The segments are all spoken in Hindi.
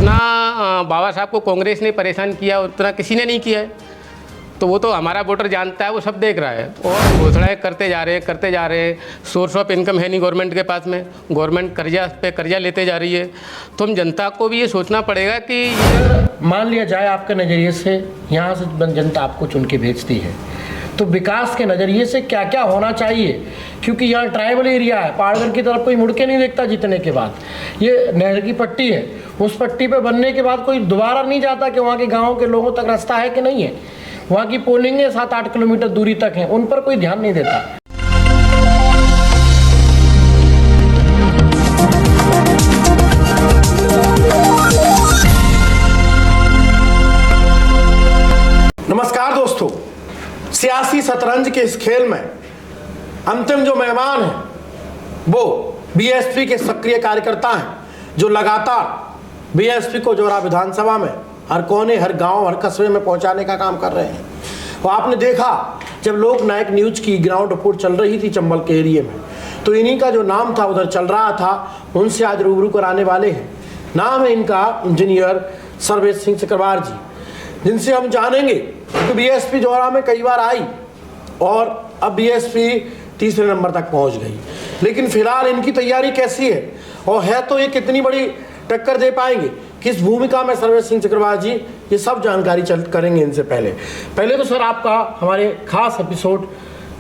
जितना बाबा साहब को कांग्रेस ने परेशान किया उतना किसी ने नहीं किया है। तो वो तो हमारा वोटर जानता है, वो सब देख रहा है। और घोषणाएं करते जा रहे हैं। सोर्स ऑफ इनकम है नहीं गवर्नमेंट के पास में, गवर्नमेंट कर्जा पे कर्जा लेते जा रही है। तो हम जनता को भी ये सोचना पड़ेगा कि मान लिया जाए आपके नज़रिए से यहाँ से जनता आपको चुन के भेजती है, तो विकास के नज़रिए से क्या क्या होना चाहिए? क्योंकि यहाँ ट्राइबल एरिया है, पहाड़गढ़ की तरफ कोई मुड़ के नहीं देखता जीतने के बाद। ये नहर की पट्टी है, उस पट्टी पे बनने के बाद कोई दोबारा नहीं जाता कि वहाँ के गाँव के लोगों तक रास्ता है कि नहीं है। वहाँ की पोलिंग 7-8 किलोमीटर दूरी तक है, उन पर कोई ध्यान नहीं देता। नमस्कार दोस्तों, सियासी शतरंज के इस खेल में अंतिम जो मेहमान है वो बीएसपी के सक्रिय कार्यकर्ता हैं, जो लगातार बीएसपी को जोरा विधानसभा में हर कोने, हर गांव, हर कस्बे में पहुंचाने का काम कर रहे हैं। और आपने देखा जब लोक नायक न्यूज की ग्राउंड रिपोर्ट चल रही थी चंबल के एरिया में, तो इन्हीं का जो नाम था उधर चल रहा था, उनसे आज रूबरू कराने वाले हैं। नाम है इनका इंजीनियर सर्वेश सिंह चक्रवार जी, जिनसे हम जानेंगे कि बीएसपी जोरा में कई बार आई और अब बीएसपी तीसरे नंबर तक पहुंच गई, लेकिन फिलहाल इनकी तैयारी कैसी है और है तो ये कितनी बड़ी टक्कर दे पाएंगे, किस भूमिका में सर्वेश सिंह चक्रवार जी, ये सब जानकारी करेंगे इनसे। पहले तो सर आपका हमारे खास एपिसोड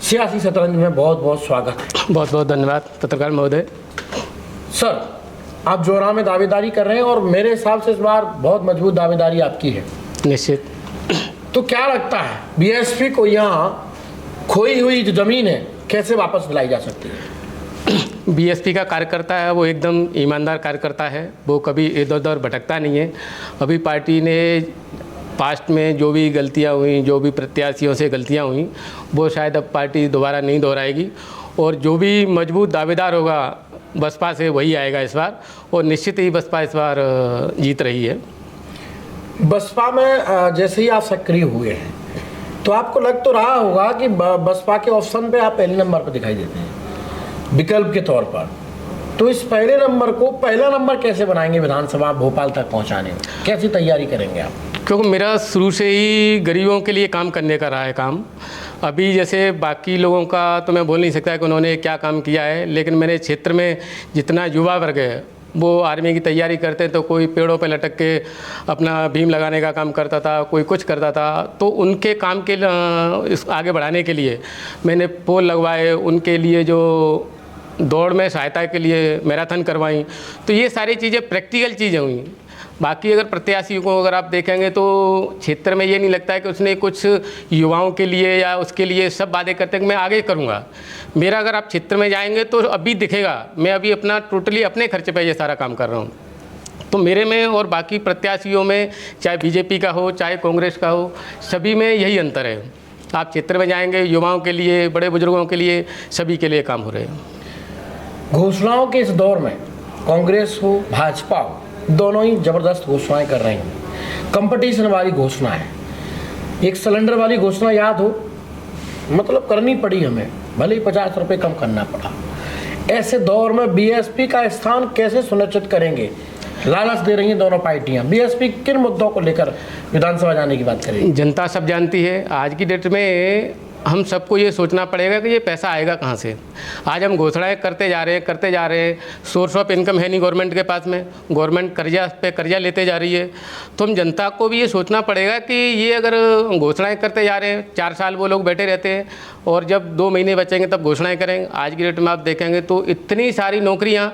सियासी शतरंज में बहुत बहुत स्वागत है। बहुत बहुत धन्यवाद पत्रकार महोदय। सर आप जोरा में दावेदारी कर रहे हैं और मेरे हिसाब से इस बार बहुत मजबूत दावेदारी आपकी है। निश्चित। तो क्या लगता है बीएसपी को यहाँ खोई हुई जो जमीन है कैसे वापस दिलाई जा सकती है? बीएसपी का कार्यकर्ता है वो एकदम ईमानदार कार्यकर्ता है, वो कभी इधर उधर भटकता नहीं है। अभी पार्टी ने पास्ट में जो भी गलतियां हुई, जो भी प्रत्याशियों से गलतियां हुई, वो शायद अब पार्टी दोबारा नहीं दोहराएगी। और जो भी मजबूत दावेदार होगा बसपा से वही आएगा इस बार, और निश्चित ही बसपा इस बार जीत रही है। बसपा में जैसे ही आप सक्रिय हुए हैं तो आपको लग तो रहा होगा कि बसपा के ऑप्शन पे आप पहले नंबर पर दिखाई देते हैं विकल्प के तौर पर। तो इस पहले नंबर को पहला नंबर कैसे बनाएंगे विधानसभा भोपाल तक पहुंचाने में, कैसी तैयारी करेंगे आप? क्योंकि मेरा शुरू से ही गरीबों के लिए काम करने का रहा है काम। अभी जैसे बाकी लोगों का तो मैं बोल नहीं सकता कि उन्होंने क्या काम किया है, लेकिन मेरे क्षेत्र में जितना युवा वर्ग है वो आर्मी की तैयारी करते हैं, तो कोई पेड़ों पे लटक के अपना भीम लगाने का काम करता था, कोई कुछ करता था। तो उनके काम के आगे बढ़ाने के लिए मैंने पोल लगवाए, उनके लिए जो दौड़ में सहायता के लिए मैराथन करवाई। तो ये सारी चीज़ें प्रैक्टिकल चीज़ें हुई। बाकी अगर प्रत्याशी को अगर आप देखेंगे तो क्षेत्र में ये नहीं लगता है कि उसने कुछ युवाओं के लिए या उसके लिए सब वादे करते हैं कि मैं आगे करूँगा। मेरा अगर आप क्षेत्र में जाएंगे तो अभी दिखेगा, मैं अभी अपना टोटली अपने खर्चे पे ये सारा काम कर रहा हूँ। तो मेरे में और बाकी प्रत्याशियों में, चाहे बीजेपी का हो चाहे कांग्रेस का हो, सभी में यही अंतर है। आप क्षेत्र में जाएंगे, युवाओं के लिए, बड़े बुजुर्गों के लिए, सभी के लिए काम हो रहे हैं। घोषणाओं के इस दौर में कांग्रेस हो भाजपा हो, दोनों ही जबरदस्त घोषणाएं कर रहे हैं, कंपटीशन वाली घोषणाएं। एक सिलेंडर वाली घोषणा याद हो, मतलब करनी पड़ी हमें, भले ही 50 रुपये कम करना पड़ा। ऐसे दौर में बीएसपी का स्थान कैसे सुनिश्चित करेंगे? लालच दे रही हैं दोनों पार्टियां। बीएसपी किन मुद्दों को लेकर विधानसभा जाने की बात करेगी? जनता सब जानती है। आज की डेट में हम सबको ये सोचना पड़ेगा कि ये पैसा आएगा कहाँ से। आज हम घोषणाएं करते जा रहे हैं, सोर्स ऑफ इनकम है नहीं गवर्नमेंट के पास में, गवर्नमेंट कर्जा पे कर्जा लेते जा रही है। तो हम जनता को भी ये सोचना पड़ेगा कि ये अगर घोषणाएं करते जा रहे हैं, 4 साल वो लोग बैठे रहते हैं और जब 2 महीने बचेंगे तब घोषणाएँ करेंगे। आज की डेट में आप देखेंगे तो इतनी सारी नौकरियाँ,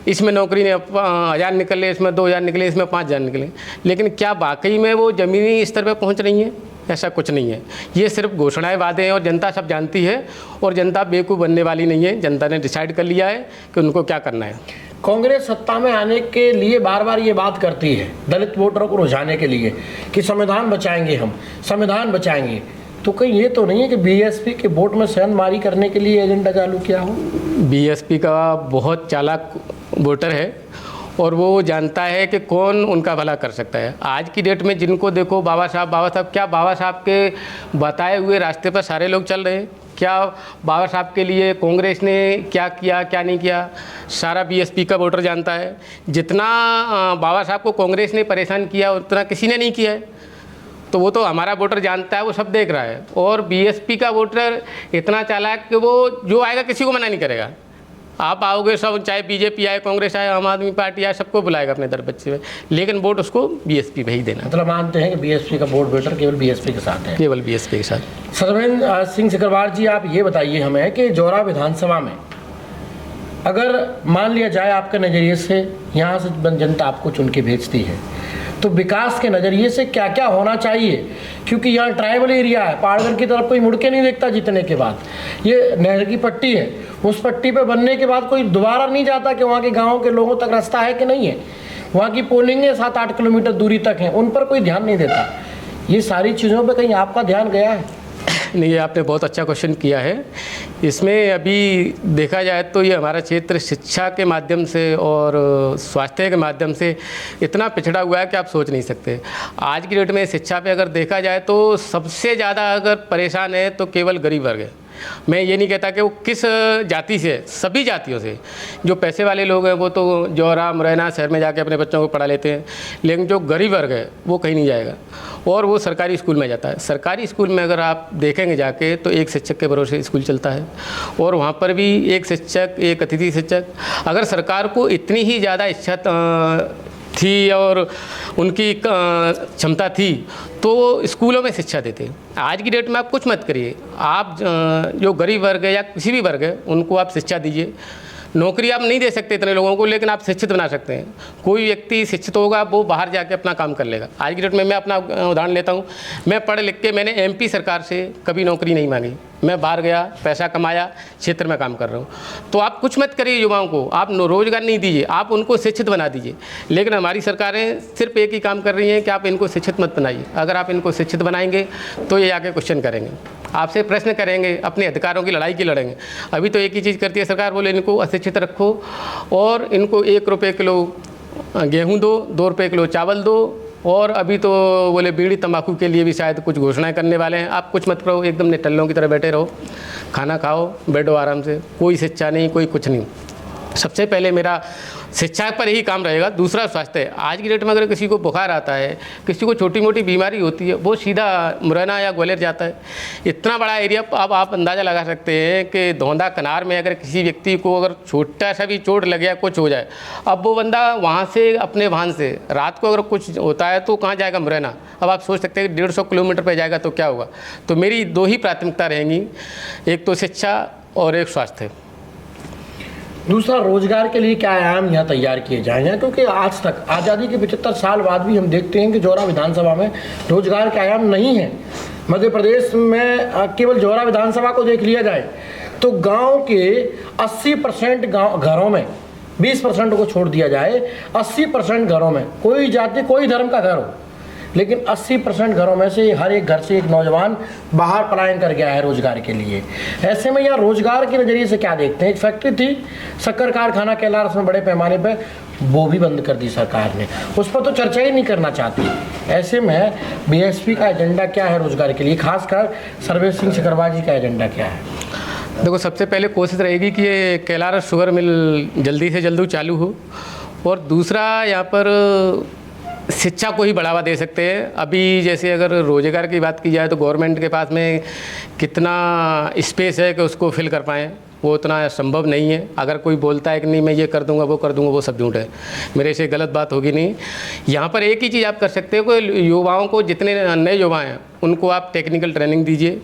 इसमें नौकरी ने 1000 निकले, इसमें 2000 निकले, इसमें 5000 निकले, लेकिन क्या वाकई में वो ज़मीनी स्तर पर पहुँच रही हैं? ऐसा कुछ नहीं है। ये सिर्फ घोषणाएं, वादे हैं और जनता सब जानती है। और जनता बेवकूफ़ बनने वाली नहीं है। जनता ने डिसाइड कर लिया है कि उनको क्या करना है। कांग्रेस सत्ता में आने के लिए बार बार ये बात करती है दलित वोटरों को रुझाने के लिए कि संविधान बचाएंगे, हम संविधान बचाएंगे। तो कहीं ये तो नहीं है कि बीएसपी के वोट में सेंधमारी करने के लिए एजेंडा चालू किया हो? बीएसपी का बहुत चालाक वोटर है और वो जानता है कि कौन उनका भला कर सकता है। आज की डेट में जिनको देखो बाबा साहब, क्या बाबा साहब के बताए हुए रास्ते पर सारे लोग चल रहे हैं? क्या बाबा साहब के लिए कांग्रेस ने क्या किया क्या नहीं किया, सारा बीएसपी का वोटर जानता है। जितना बाबा साहब को कांग्रेस ने परेशान किया उतना किसी ने नहीं किया है, तो वो तो हमारा वोटर जानता है, वो सब देख रहा है। और बीएसपी का वोटर इतना चालाक कि वो जो आएगा किसी को मना नहीं करेगा। आप आओगे सब, चाहे बीजेपी आए, कांग्रेस आए, आम आदमी पार्टी आए, सबको बुलाएगा अपने दर बच्चे में, लेकिन वोट उसको बीएसपी में ही देना। मतलब मानते हैं कि बीएसपी का वोट बेटर केवल बीएसपी के साथ है, केवल बीएसपी के साथ। सर्वेंद्र सिंह सिकरवार जी, आप ये बताइए हमें कि जौरा विधानसभा में अगर मान लिया जाए आपके नज़रिए से यहाँ से जनता आपको चुन के भेजती है, तो विकास के नज़रिए से क्या क्या होना चाहिए? क्योंकि यहाँ ट्राइबल एरिया है, पहाड़गढ़ की तरफ कोई मुड़ के नहीं देखता जीतने के बाद। ये नहर की पट्टी है, उस पट्टी पे बनने के बाद कोई दोबारा नहीं जाता कि वहाँ के गाँव के लोगों तक रास्ता है कि नहीं है। वहाँ की पोलिंग 7-8 किलोमीटर दूरी तक है, उन पर कोई ध्यान नहीं देता। ये सारी चीज़ों पर कहीं आपका ध्यान गया है? नहीं, ये आपने बहुत अच्छा क्वेश्चन किया है। इसमें अभी देखा जाए तो ये हमारा क्षेत्र शिक्षा के माध्यम से और स्वास्थ्य के माध्यम से इतना पिछड़ा हुआ है कि आप सोच नहीं सकते। आज की डेट में शिक्षा पे अगर देखा जाए तो सबसे ज़्यादा अगर परेशान है तो केवल गरीब वर्ग है। मैं ये नहीं कहता कि वो किस जाति से, सभी जातियों से। जो पैसे वाले लोग हैं वो तो जौरा मुरैना शहर में जाके अपने बच्चों को पढ़ा लेते हैं, लेकिन जो गरीब वर्ग है वो कहीं नहीं जाएगा और वो सरकारी स्कूल में जाता है। सरकारी स्कूल में अगर आप देखेंगे जाके तो एक शिक्षक के भरोसे स्कूल चलता है और वहाँ पर भी एक शिक्षक, एक अतिथि शिक्षक। अगर सरकार को इतनी ही ज़्यादा इच्छा थी और उनकी क्षमता थी तो वो स्कूलों में शिक्षा देते। आज की डेट में आप कुछ मत करिए, आप जो गरीब वर्ग है या किसी भी वर्ग है उनको आप शिक्षा दीजिए। नौकरी आप नहीं दे सकते इतने लोगों को, लेकिन आप शिक्षित बना सकते हैं। कोई व्यक्ति शिक्षित होगा वो बाहर जाके अपना काम कर लेगा। आज की डेट में मैं अपना उदाहरण लेता हूँ, मैं पढ़ लिख के मैंने एमपी सरकार से कभी नौकरी नहीं मांगी। मैं बाहर गया, पैसा कमाया, क्षेत्र में काम कर रहा हूँ। तो आप कुछ मत करिए युवाओं को, आप रोज़गार नहीं दीजिए, आप उनको शिक्षित बना दीजिए। लेकिन हमारी सरकारें सिर्फ एक ही काम कर रही हैं कि आप इनको शिक्षित मत बनाइए। अगर आप इनको शिक्षित बनाएंगे तो ये आके क्वेश्चन करेंगे, आपसे प्रश्न करेंगे, अपने अधिकारों की लड़ाई की लड़ेंगे। अभी तो एक ही चीज़ करती है सरकार, बोले इनको अशिक्षित रखो और इनको 1 रुपये किलो गेहूँ दो, 2 रुपये किलो चावल दो, और अभी तो बोले बीड़ी तंबाकू के लिए भी शायद कुछ घोषणाएं करने वाले हैं। आप कुछ मत करो, एकदम निठल्लों की तरह बैठे रहो, खाना खाओ, बैठो आराम से, कोई शिक्षा नहीं, कोई कुछ नहीं। सबसे पहले मेरा शिक्षा पर ही काम रहेगा। दूसरा स्वास्थ्य है। आज की डेट में अगर किसी को बुखार आता है, किसी को छोटी मोटी बीमारी होती है, वो सीधा मुरैना या ग्वालियर जाता है। इतना बड़ा एरिया, अब आप अंदाज़ा लगा सकते हैं कि धौंधा कनार में अगर किसी व्यक्ति को अगर छोटा सा भी चोट लग गया, कुछ हो जाए, अब वो बंदा वहाँ से अपने वाहन से रात को अगर कुछ होता है तो कहाँ जाएगा? मुरैना। अब आप सोच सकते हैं 150 किलोमीटर पर जाएगा तो क्या होगा। तो मेरी 2 ही प्राथमिकता रहेंगी, एक तो शिक्षा और एक स्वास्थ्य। दूसरा, रोजगार के लिए क्या आयाम यहाँ तैयार किए जाएंगे? क्योंकि आज तक आज़ादी के 75 साल बाद भी हम देखते हैं कि जौरा विधानसभा में रोजगार के आयाम नहीं है। मध्य प्रदेश में केवल जौरा विधानसभा को देख लिया जाए तो गांव के 80% घरों में, 20% को छोड़ दिया जाए, 80% घरों में कोई जाति कोई धर्म का घर हो, लेकिन 80% घरों में से हर एक घर से एक नौजवान बाहर पलायन कर गया है रोजगार के लिए। ऐसे में यहाँ रोजगार के नज़रिए से क्या देखते हैं? एक फैक्ट्री थी, शक्कर कारखाना कैलारस में बड़े पैमाने पर, वो भी बंद कर दी सरकार ने, उस पर तो चर्चा ही नहीं करना चाहती। ऐसे में बीएसपी का एजेंडा क्या है रोजगार के लिए? खासकर सर्वेंद्र सिंह सिकरवार जी का एजेंडा क्या है? देखो, सबसे पहले कोशिश रहेगी कि ये कैलारस शुगर मिल जल्दी से जल्दी चालू हो, और दूसरा यहाँ पर शिक्षा को ही बढ़ावा दे सकते हैं। अभी जैसे अगर रोजगार की बात की जाए तो गवर्नमेंट के पास में कितना स्पेस है कि उसको फिल कर पाएँ, वो उतना संभव नहीं है। अगर कोई बोलता है कि नहीं मैं ये कर दूंगा, वो कर दूंगा, वो सब झूठ है, मेरे से गलत बात होगी नहीं। यहाँ पर एक ही चीज़ आप कर सकते हो कि युवाओं को, जितने नए युवा हैं उनको आप टेक्निकल ट्रेनिंग दीजिए,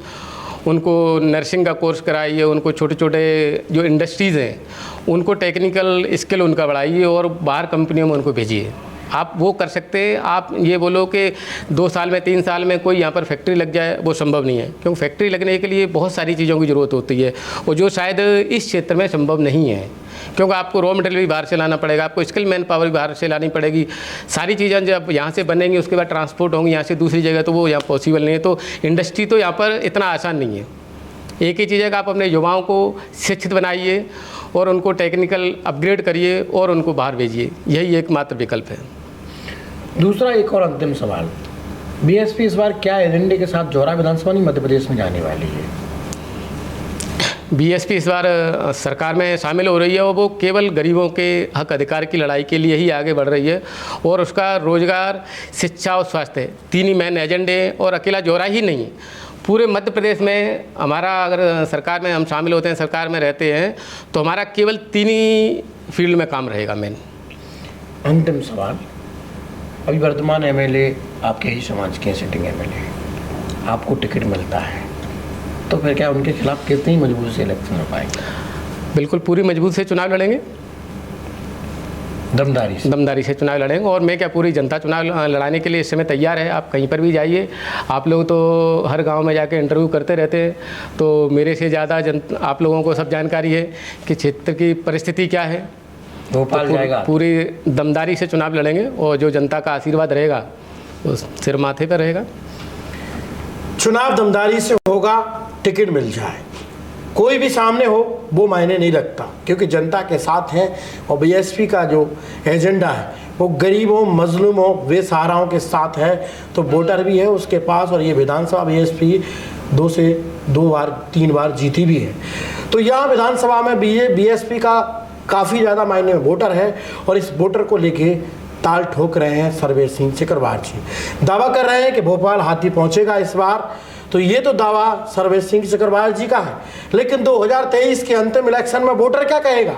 उनको नर्सिंग का कोर्स कराइए, उनको छोटे छोटे जो इंडस्ट्रीज़ हैं उनको टेक्निकल स्किल उनका बढ़ाइए और बाहर कंपनियों में उनको भेजिए। आप वो कर सकते हैं। आप ये बोलो कि 2 साल में 3 साल में कोई यहाँ पर फैक्ट्री लग जाए, वो संभव नहीं है, क्योंकि फैक्ट्री लगने के लिए बहुत सारी चीज़ों की ज़रूरत होती है और जो शायद इस क्षेत्र में संभव नहीं है, क्योंकि आपको रॉ मटेरियल भी बाहर से लाना पड़ेगा, आपको स्किल मैन पावर भी बाहर से लानी पड़ेगी। सारी चीज़ें जब यहाँ से बनेंगी उसके बाद ट्रांसपोर्ट होंगी यहाँ से दूसरी जगह, तो वो यहाँ पॉसिबल नहीं है। तो इंडस्ट्री तो यहाँ पर इतना आसान नहीं है। एक ही चीज़ है कि आप अपने युवाओं को शिक्षित बनाइए और उनको टेक्निकल अपग्रेड करिए और उनको बाहर भेजिए, यही एकमात्र विकल्प है। दूसरा, एक और अंतिम सवाल, बीएसपी इस बार क्या एजेंडे के साथ जौरा विधानसभा नहीं मध्य प्रदेश में जाने वाली है? बीएसपी इस बार सरकार में शामिल हो रही है और वो केवल गरीबों के हक अधिकार की लड़ाई के लिए ही आगे बढ़ रही है और उसका रोजगार, शिक्षा और स्वास्थ्य 3 ही मेन एजेंडे हैं और अकेला जोरा ही नहीं है। पूरे मध्य प्रदेश में हमारा अगर सरकार में हम शामिल होते हैं, सरकार में रहते हैं, तो हमारा केवल 3 ही फील्ड में काम रहेगा मेन। अंतिम सवाल, अभी वर्तमान एमएलए आपके ही समाज के सिटिंग एमएलए, आपको टिकट मिलता है तो फिर क्या उनके खिलाफ कितनी मजबूत से इलेक्शन हो पाएंगे? बिल्कुल पूरी मजबूत से चुनाव लड़ेंगे, दमदारी से चुनाव लड़ेंगे। और मैं क्या, पूरी जनता चुनाव लड़ाने के लिए इस समय तैयार है। आप कहीं पर भी जाइए, आप लोग तो हर गांव में जाके इंटरव्यू करते रहते हैं, तो मेरे से ज़्यादा आप लोगों को सब जानकारी है कि क्षेत्र की परिस्थिति क्या है। भोपाल जाएगा, पूरी दमदारी से चुनाव लड़ेंगे और जो जनता का आशीर्वाद रहेगा वो सिर माथे पर रहेगा। चुनाव दमदारी से होगा, टिकट मिल जाए, कोई भी सामने हो वो मायने नहीं रखता, क्योंकि जनता के साथ है। और बीएसपी का जो एजेंडा है वो गरीबों, मजलूमों, बेसहाराओं के साथ है। तो वोटर भी है उसके पास और ये विधानसभा बीएसपी 2 से 2 बार 3 बार जीती भी है। तो यहाँ विधानसभा में बीएसपी का काफ़ी ज़्यादा मायने में वोटर है और इस वोटर को लेके ताल ठोक रहे हैं सर्वेश सिंह सिकरवार जी। दावा कर रहे हैं कि भोपाल हाथी पहुंचेगा इस बार। तो ये तो दावा सर्वेश सिंह सिकरवार जी का है, लेकिन 2023 के अंतिम इलेक्शन में वोटर क्या कहेगा?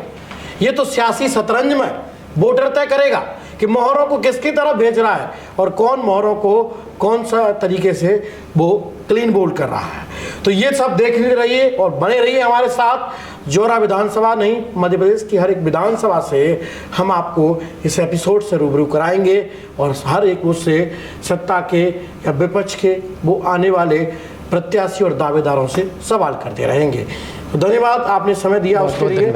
ये तो सियासी शतरंज में वोटर तय करेगा कि मोहरों को किसकी तरफ भेज रहा है और कौन मोहरों को कौन सा तरीके से वो क्लीन बोल्ड कर रहा है। तो ये सब देखते रहिए और बने रहिए हमारे साथ। जोरा विधानसभा नहीं, मध्य प्रदेश की हर एक विधानसभा से हम आपको इस एपिसोड से रूबरू कराएंगे और हर एक उससे सत्ता के या विपक्ष के वो आने वाले प्रत्याशी और दावेदारों से सवाल करते रहेंगे। तो धन्यवाद, आपने समय दिया उसके लिए।